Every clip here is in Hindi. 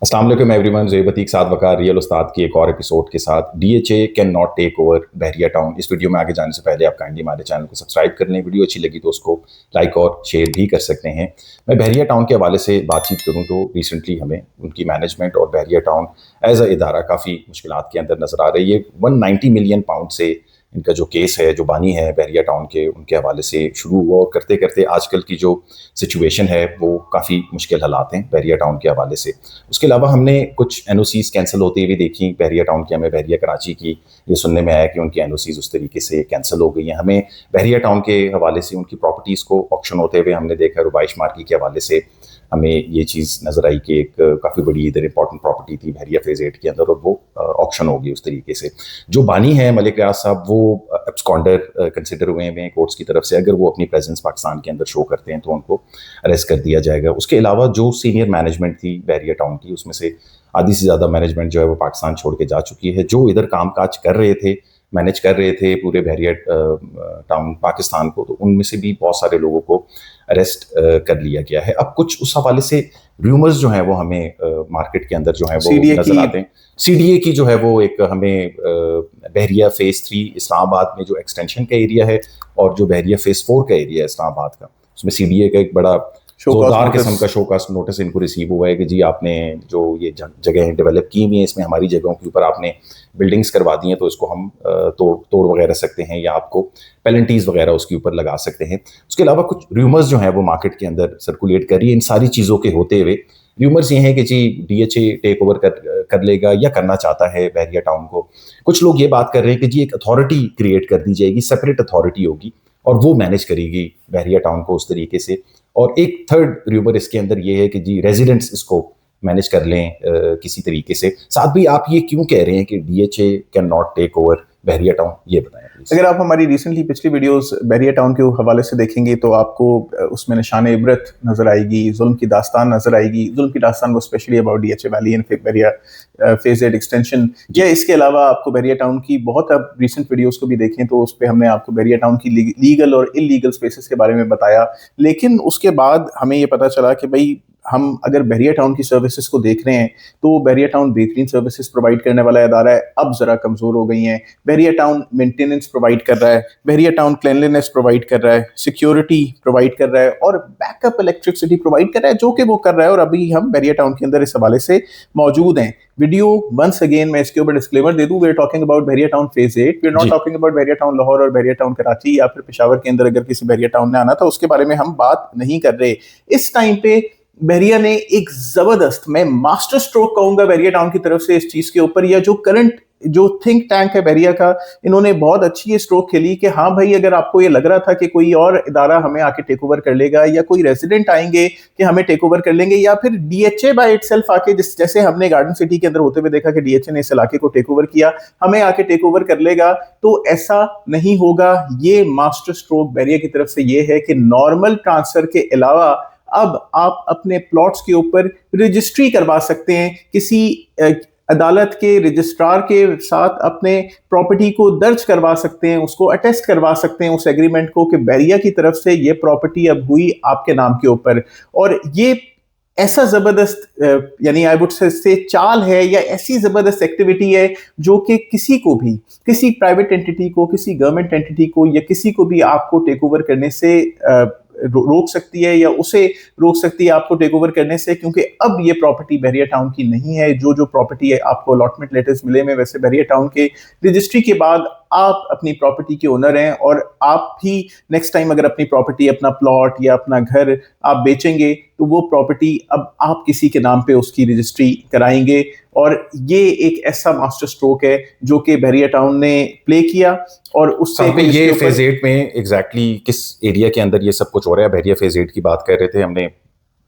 अस्सलाम वालेकुम एवरीवन, ज़ुहैब अतीक साथ वक़ार रियल उस्ताद की एक और एपिसोड के साथ। DHA can not take over Bahria Town. इस वीडियो में आगे जाने से पहले आप काइंडली हमारे चैनल को सब्सक्राइब कर लें। वीडियो अच्छी लगी तो उसको लाइक और शेयर भी कर सकते हैं। मैं बहरिया टाउन के हवाले से बातचीत करूँ तो रिसेंटली हमें उनकी मैनेजमेंट और बहरिया टाउन एज अ इदारा काफ़ी मुश्किलात के अंदर नज़र आ रही है। 190 मिलियन पाउंड से इनका जो केस है, जो बानी है बहरिया टाउन के, उनके हवाले से शुरू हुआ और करते करते आजकल की जो सिचुएशन है वो काफ़ी मुश्किल हालात हैं बहरिया टाउन के हवाले से। उसके अलावा हमने कुछ एनओसीज कैंसिल होती हुई देखी बहरिया टाउन की। हमें बहरिया कराची की ये सुनने में आया कि उनकी एनओसीज उस तरीके से कैंसिल हो गई हैं। हमें बहरिया टाउन के हवाले से उनकी प्रॉपर्टीज़ को ऑक्शन होते हुए हमने देखा। रुबाइश मार्की के हवाले से हमें ये चीज़ नज़र आई कि एक काफ़ी बड़ी इधर इंपॉर्टेंट प्रॉपर्टी थी बहरिया फेज़ 8 के अंदर और वो ऑक्शन होगी उस तरीके से। जो बानी है मलिक रियाज साहब, वो एब्सकॉन्डर कंसिडर हुए हैं कोर्ट्स की तरफ से। अगर वो अपनी प्रेजेंस पाकिस्तान के अंदर शो करते हैं तो उनको अरेस्ट कर दिया जाएगा। उसके अलावा जो सीनियर मैनेजमेंट थी बहरिया टाउन की, उसमें से आधी से ज़्यादा मैनेजमेंट जो है वो पाकिस्तान छोड़ के जा चुकी है। जो इधर काम काज कर रहे थे, मैनेज कर रहे थे पूरे बहरिया टाउन पाकिस्तान को, तो उनमें से भी बहुत सारे लोगों को अरेस्ट कर लिया गया है। अब कुछ उस हवाले से रूमर्स जो हैं वो हमें मार्केट के अंदर जो है वो नजर आते हैं। सीडीए की जो है वो एक हमें बहरिया फेज़ 3 इस्लामाबाद में जो एक्सटेंशन का एरिया है और जो बहरिया फेज़ 4 का एरिया है इस्लामाबाद का, उसमें सीडीए का एक बड़ा जोरदार किस्म का शोकास्ट नोटिस इनको रिसीव हुआ है कि जी आपने जो ये जगह डेवलप की हुई है, इसमें हमारी जगहों के ऊपर आपने बिल्डिंग्स करवा दी हैं, तो इसको हम तोड़ वगैरह सकते हैं या आपको पेनल्टीज वगैरह उसके ऊपर लगा सकते हैं। उसके अलावा कुछ रूमर्स जो हैं वो मार्केट के अंदर सर्कुलेट कर रही है। इन सारी चीज़ों के होते हुए रूमर्स ये हैं कि जी डीएचए टेक ओवर कर लेगा या करना चाहता है बहरिया टाउन को। कुछ लोग ये बात कर रहे हैं कि जी एक अथॉरिटी क्रिएट कर दी जाएगी, सेपरेट अथॉरिटी होगी और वो मैनेज करेगी बहरिया टाउन को उस तरीके से। और एक थर्ड रूमर इसके अंदर ये है कि जी रेजिडेंट्स इसको मैनेज कर लें किसी तरीके से। साथ भी आप ये क्यों कह रहे हैं कि DHA can not take over Bahria Town, ये बताएं प्लीज। अगर आप हमारी रिसेंटली पिछली वीडियोस बहरिया टाउन के हवाले से देखेंगे तो आपको उसमें निशान इबरत नजर आएगी, जुल्म की दास्तान नजर आएगी। जुल्म की दास्तान वो specially about DHA valley and Bahria phase 8 extension. या इसके अलावा आपको बहरिया टाउन की बहुत, आप रिसेंट वीडियोस को भी देखें तो उस पर हमने आपको बहरिया टाउन की लीगल और इलीगल स्पेसेस के बारे में बताया। लेकिन उसके बाद हमें ये पता चला कि भाई हम अगर बहरिया टाउन की सर्विसेज को देख रहे हैं तो बहरिया टाउन बेहतरीन सर्विसेज प्रोवाइड करने वाला इदारा है, अब जरा कमजोर हो गई हैं। बहरिया टाउन मेंटेनेंस प्रोवाइड कर रहा है, बहरिया टाउन क्लीनलीनेस प्रोवाइड कर रहा है, सिक्योरिटी प्रोवाइड कर रहा है और बैकअप इलेक्ट्रिसिटी प्रोवाइड कर रहा है, जो कि वो कर रहा है। और अभी हम बहरिया टाउन के अंदर इस हवाले से मौजूद हैं। वीडियो वंस अगेन मैं इसके ऊपर डिस्क्लेमर दे दूं, we are talking about Bahria Town phase 8, we are not talking about Bahria Town Lahore और बहरिया टाउन कराची या फिर पेशावर के अंदर अगर किसी बहरिया टाउन ने आना था उसके बारे में हम बात नहीं कर रहे। इस टाइम पे बहरिया ने एक जबरदस्त, मैं मास्टर स्ट्रोक कहूंगा बहरिया टाउन की तरफ से इस चीज के ऊपर, या जो करंट जो थिंक टैंक है बहरिया का, इन्होंने बहुत अच्छी ये स्ट्रोक खेली कि हाँ भाई, अगर आपको ये लग रहा था कि कोई और इदारा हमें आके टेक ओवर कर लेगा या कोई रेजिडेंट आएंगे कि हमें टेक ओवर कर लेंगे या फिर डीएचए बाय इटसेल्फ आके, जैसे हमने गार्डन सिटी के अंदर होते हुए देखा कि डीएचए ने इस इलाके को टेक ओवर किया, हमें आके टेक ओवर कर लेगा, तो ऐसा नहीं होगा। ये मास्टर स्ट्रोक बहरिया की तरफ से ये है कि नॉर्मल ट्रांसफर के अलावा अब आप अपने प्लॉट्स के ऊपर रजिस्ट्री करवा सकते हैं, किसी अदालत के रजिस्ट्रार के साथ अपने प्रॉपर्टी को दर्ज करवा सकते हैं, उसको अटेस्ट करवा सकते हैं उस एग्रीमेंट को कि बहरिया की तरफ से ये प्रॉपर्टी अब हुई आपके नाम के ऊपर। और ये ऐसा जबरदस्त यानी आई वुड से चाल है या ऐसी जबरदस्त एक्टिविटी है जो कि किसी को भी, किसी प्राइवेट एंटिटी को, किसी गवर्नमेंट एंटिटी को या किसी को भी आपको टेक ओवर करने से रोक सकती है या उसे रोक सकती है आपको टेक ओवर करने से, क्योंकि अब ये प्रॉपर्टी बहरिया टाउन की नहीं है। जो जो प्रॉपर्टी है आपको अलॉटमेंट लेटर्स मिले में, वैसे बहरिया टाउन के रजिस्ट्री के बाद आप अपनी प्रॉपर्टी के ओनर हैं और आप भी नेक्स्ट टाइम अगर अपनी प्रॉपर्टी, अपना प्लॉट या अपना घर आप बेचेंगे तो वो प्रॉपर्टी अब आप किसी के नाम पे उसकी रजिस्ट्री कराएंगे। और ये एक ऐसा मास्टर स्ट्रोक है जो कि बहरिया टाउन ने प्ले किया। और उससे ये फेज 8 में एग्जैक्टली किस एरिया के अंदर ये सब कुछ हो रहा है? बहरिया फेज 8 की बात कर रहे थे हमने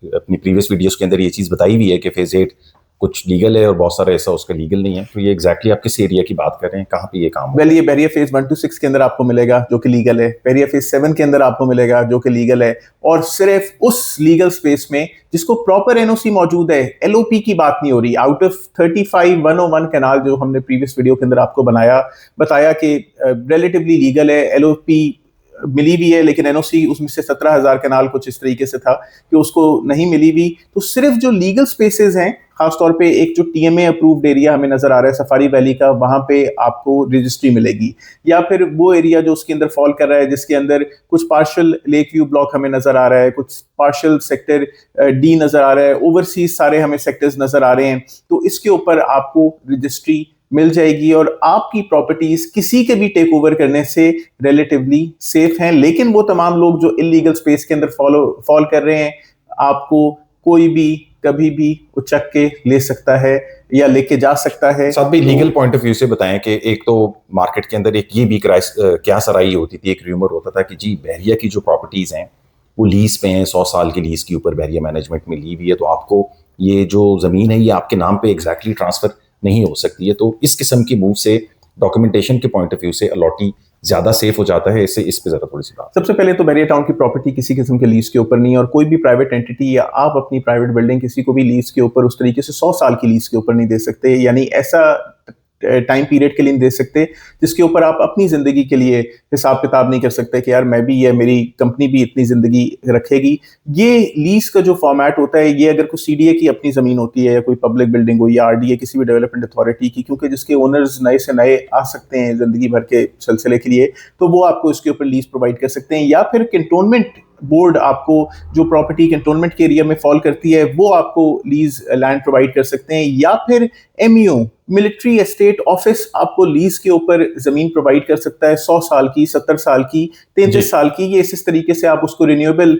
अपनी प्रीवियस वीडियोस के अंदर, ये चीज़ बताई हुई है कि फेज 8 कुछ लीगल है और बहुत सारा ऐसा उसका लीगल नहीं है। तो ये एग्जैक्टली आप किस एरिया की बात कर रहे हैं, कहाँ पे ये काम? वेल, ये बहरिया फेज 1 to 6 के अंदर आपको मिलेगा जो कि लीगल है, बहरिया फेज 7 के अंदर आपको मिलेगा जो कि लीगल है, और सिर्फ उस लीगल स्पेस में जिसको प्रॉपर एनओसी मौजूद है। एलओपी की बात नहीं हो रही। आउट ऑफ 35-101 कैनाल जो हमने प्रीवियस वीडियो के अंदर आपको बताया कि रिलेटिवली लीगल है, एलओपी मिली भी है, लेकिन एनओसी उसमें से 17,000 कनाल कुछ इस तरीके से था कि उसको नहीं मिली भी। तो सिर्फ जो लीगल स्पेसेस हैं, खासतौर पे एक जो टीएमए अप्रूव्ड एरिया हमें नजर आ रहा है सफारी वैली का, वहां पे आपको रजिस्ट्री मिलेगी, या फिर वो एरिया जो उसके अंदर फॉल कर रहा है जिसके अंदर कुछ पार्शियल लेक व्यू ब्लॉक हमें नजर आ रहा है, कुछ पार्शियल सेक्टर डी नजर आ रहा है, ओवरसीज सारे हमें सेक्टर्स नजर आ रहे हैं, तो इसके ऊपर आपको रजिस्ट्री मिल जाएगी और आपकी प्रॉपर्टीज किसी के भी टेक ओवर करने से रिलेटिवली सेफ हैं। लेकिन वो तमाम लोग जो इलीगल स्पेस के अंदर फॉल कर रहे हैं, आपको कोई भी कभी भी उचक के ले सकता है या लेके जा सकता है। साथ भी लीगल पॉइंट ऑफ व्यू से बताएं कि एक तो मार्केट के अंदर एक ये भी क्या सराही होती थी, एक र्यूमर होता था कि जी बहरिया की जो प्रॉपर्टीज हैं वो लीज पे हैं, 100 साल की लीज के ऊपर बहरिया मैनेजमेंट में ली हुई है, तो आपको ये जो जमीन है ये आपके नाम पे एग्जैक्टली ट्रांसफर नहीं हो सकती है। तो इस किस्म की मूव से डॉक्यूमेंटेशन के पॉइंट ऑफ व्यू से अलॉटी ज्यादा सेफ हो जाता है। इससे इस पे जरा थोड़ी सी बात। सबसे पहले तो बहरिया टाउन की प्रॉपर्टी किसी किस्म के लीज के ऊपर नहीं है, और कोई भी प्राइवेट एंटिटी या आप अपनी प्राइवेट बिल्डिंग किसी को भी लीज के ऊपर उस तरीके से 100 साल की लीज के ऊपर नहीं दे सकते, यानी ऐसा टाइम पीरियड के लिए नहीं दे सकते जिसके ऊपर आप अपनी जिंदगी के लिए हिसाब किताब नहीं कर सकते कि यार मैं भी, या मेरी कंपनी भी इतनी जिंदगी रखेगी। ये लीज का जो फॉर्मेट होता है, ये अगर कोई सीडीए की अपनी जमीन होती है या कोई पब्लिक बिल्डिंग हो या आरडीए किसी भी डेवलपमेंट अथॉरिटी की, क्योंकि जिसके ओनर्स नए से नए आ सकते हैं जिंदगी भर के सिलसिले के लिए, तो वो आपको इसके ऊपर लीज प्रोवाइड कर सकते हैं। या फिर कैंटोनमेंट बोर्ड आपको जो प्रॉपर्टी कैंटोनमेंट के एरिया में फॉल करती है वो आपको लीज लैंड प्रोवाइड कर सकते हैं, या फिर एमईओ मिलिट्री एस्टेट ऑफिस आपको लीज के ऊपर जमीन प्रोवाइड कर सकता है, 100 साल की, 70 साल की, 33 साल की। ये इस तरीके से आप उसको रिन्यूएबल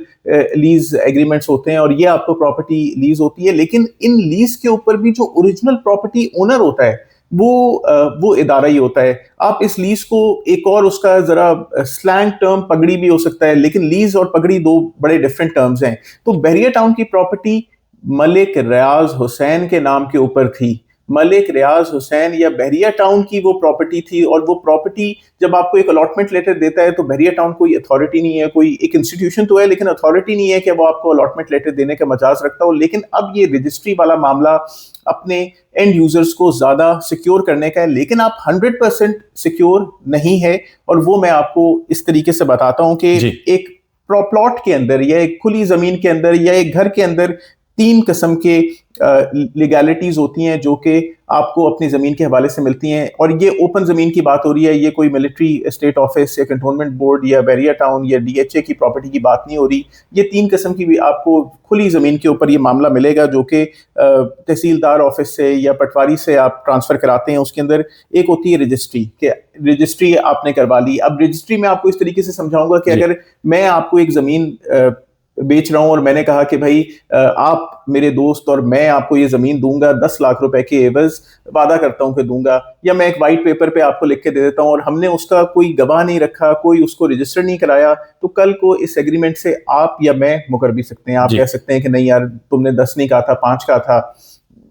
लीज एग्रीमेंट्स होते हैं और ये आपको प्रॉपर्टी लीज होती है। लेकिन इन लीज के ऊपर भी जो ओरिजिनल प्रॉपर्टी ओनर होता है वो इदारा ही होता है। आप इस लीज को एक और उसका जरा स्लैंग टर्म पगड़ी भी हो सकता है, लेकिन लीज और पगड़ी दो बड़े डिफरेंट टर्म्स हैं। तो बहरिया टाउन की प्रॉपर्टी मलिक रियाज हुसैन के नाम के ऊपर थी। मलिक रियाज हुसैन या बहरिया टाउन की वो प्रॉपर्टी थी, और वो प्रॉपर्टी जब आपको एक अलॉटमेंट लेटर देता है तो बहरिया टाउन कोई अथॉरिटी नहीं है, कोई एक इंस्टीट्यूशन तो है लेकिन अथॉरिटी नहीं है कि वो आपको अलॉटमेंट लेटर देने का मजाज रखता हो। लेकिन अब ये रजिस्ट्री वाला मामला अपने एंड यूजर्स को ज्यादा सिक्योर करने का है, लेकिन आप 100% सिक्योर नहीं है। और वो मैं आपको इस तरीके से बताता हूं कि एक प्लॉट के अंदर या एक खुली जमीन के अंदर या एक घर के अंदर 3 किस्म के लीगैलिटीज होती हैं जो कि आपको अपनी जमीन के हवाले से मिलती हैं। और ये ओपन जमीन की बात हो रही है, ये कोई मिलिट्री स्टेट ऑफिस या कैंटोनमेंट बोर्ड या बहरिया टाउन या डीएचए की प्रॉपर्टी की बात नहीं हो रही। ये 3 किस्म की भी आपको खुली जमीन के ऊपर ये मामला मिलेगा जो कि तहसीलदार ऑफिस से या पटवारी से आप ट्रांसफर कराते हैं। उसके अंदर एक होती है रजिस्ट्री, कि रजिस्ट्री आपने करवा ली। अब रजिस्ट्री में आपको इस तरीके से समझाऊंगा कि अगर मैं आपको एक जमीन बेच रहा हूं और मैंने कहा कि भाई आप मेरे दोस्त और मैं आपको ये जमीन दूंगा 10 लाख रुपए के एवज, वादा करता हूं कि दूंगा, या मैं एक वाइट पेपर पे आपको लिख के दे देता हूं और हमने उसका कोई गवाह नहीं रखा, कोई उसको रजिस्टर नहीं कराया, तो कल को इस एग्रीमेंट से आप या मैं मुकर भी सकते हैं। आप कह सकते हैं कि नहीं यार तुमने 10 नहीं कहा था, 5 कहा था,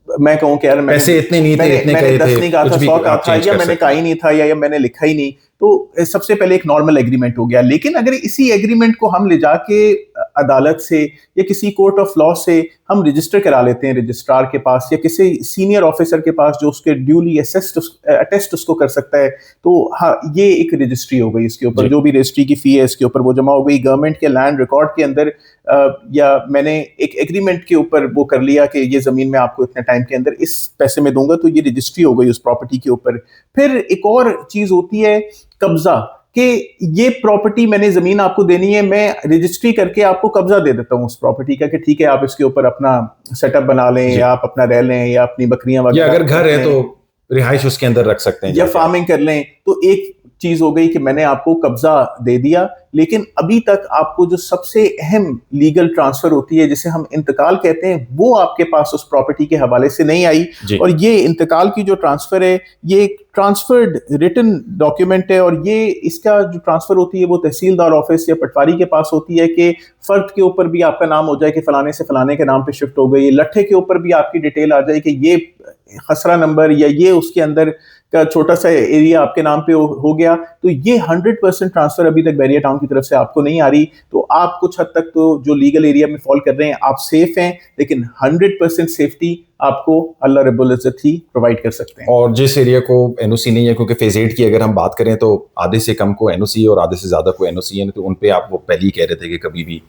मैं कहूं कि यार पैसे इतने नहीं थे, मैंने 10 नहीं कहा था, 100 कहा था, या मैंने कहा ही नहीं था, या मैंने लिखा ही नहीं। तो सबसे पहले एक नॉर्मल एग्रीमेंट हो गया। लेकिन अगर इसी एग्रीमेंट को हम ले जाके अदालत से या किसी कोर्ट ऑफ लॉ से हम रजिस्टर करा लेते हैं रजिस्ट्रार के पास या किसी सीनियर ऑफिसर के पास जो उसके ड्यूली अटेस्ट उसको कर सकता है, तो हाँ ये एक रजिस्ट्री हो गई। इसके ऊपर जो भी रजिस्ट्री की फी है इसके ऊपर वो जमा हो गई गवर्नमेंट के लैंड रिकॉर्ड के अंदर, या मैंने एक एग्रीमेंट के ऊपर वो कर लिया कि ये जमीन मैं आपको इतने टाइम के अंदर इस पैसे में दूंगा, तो ये रजिस्ट्री हो गई उस प्रॉपर्टी के ऊपर। फिर एक और चीज होती है कब्जा, कि ये प्रॉपर्टी मैंने जमीन आपको देनी है, मैं रजिस्ट्री करके आपको कब्जा दे देता हूं उस प्रॉपर्टी का कि ठीक है आप इसके ऊपर अपना सेटअप बना लें, या आप अपना रह लें, या अपनी बकरियां वगैरह, या अगर घर है तो रिहाइश उसके अंदर रख सकते हैं, या फार्मिंग कर लें। तो एक चीज हो गई कि मैंने आपको कब्जा दे दिया, लेकिन अभी तक आपको जो सबसे अहम लीगल ट्रांसफर होती है जिसे हम इंतकाल कहते हैं, वो आपके पास उस प्रॉपर्टी के हवाले से नहीं आई। और ये इंतकाल की जो ट्रांसफर है ये एक ट्रांसफर्ड रिटन डॉक्यूमेंट है, और ये इसका जो ट्रांसफर होती है वो तहसीलदार ऑफिस या पटवारी के पास होती है कि फर्द के ऊपर भी आपका नाम हो जाए कि फलाने से फलाने के नाम पे शिफ्ट हो गई, लट्ठे के ऊपर भी आपकी डिटेल आ जाए कि ये खसरा नंबर या ये उसके अंदर का छोटा सा एरिया आपके नाम पे हो गया, तो ये 100% ट्रांसफर अभी तक बहरिया टाउन की तरफ से आपको नहीं आ रही। तो आप कुछ हद तक तो जो लीगल एरिया में फॉल कर रहे हैं आप सेफ हैं, लेकिन 100% सेफ्टी आपको अल्लाह रब्बुल इज्जत ही प्रोवाइड कर सकते हैं। और जिस एरिया को एनओसी नहीं है, क्योंकि फेज 8 की अगर हम बात करें तो आधे से कम को एनओसी और आधे से ज्यादा को एनओसी है, तो उन पे आप वो पहले ही कह रहे थे कि कभी भी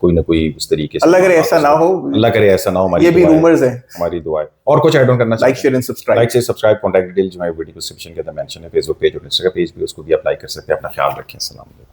कोई ना कोई उस तरीके से, अल्लाह करे ऐसा ना हो, अल्लाह करे ऐसा ना हो, हमारी ये भी रूमर्स है, हमारी दुआ है। और कुछ ऐड ऑन करना like share and subscribe, like से सब्सक्राइब, कॉन्टैक्ट डिटेल जो है वीडियो डिस्क्रिप्शन के अंदर मेंशन है, फेसबुक पेज और इंस्टाग्राम पेज भी, उसको भी अप्लाई कर सकते हैं। अपना ख्याल रखें। अस्सलाम वालेकुम।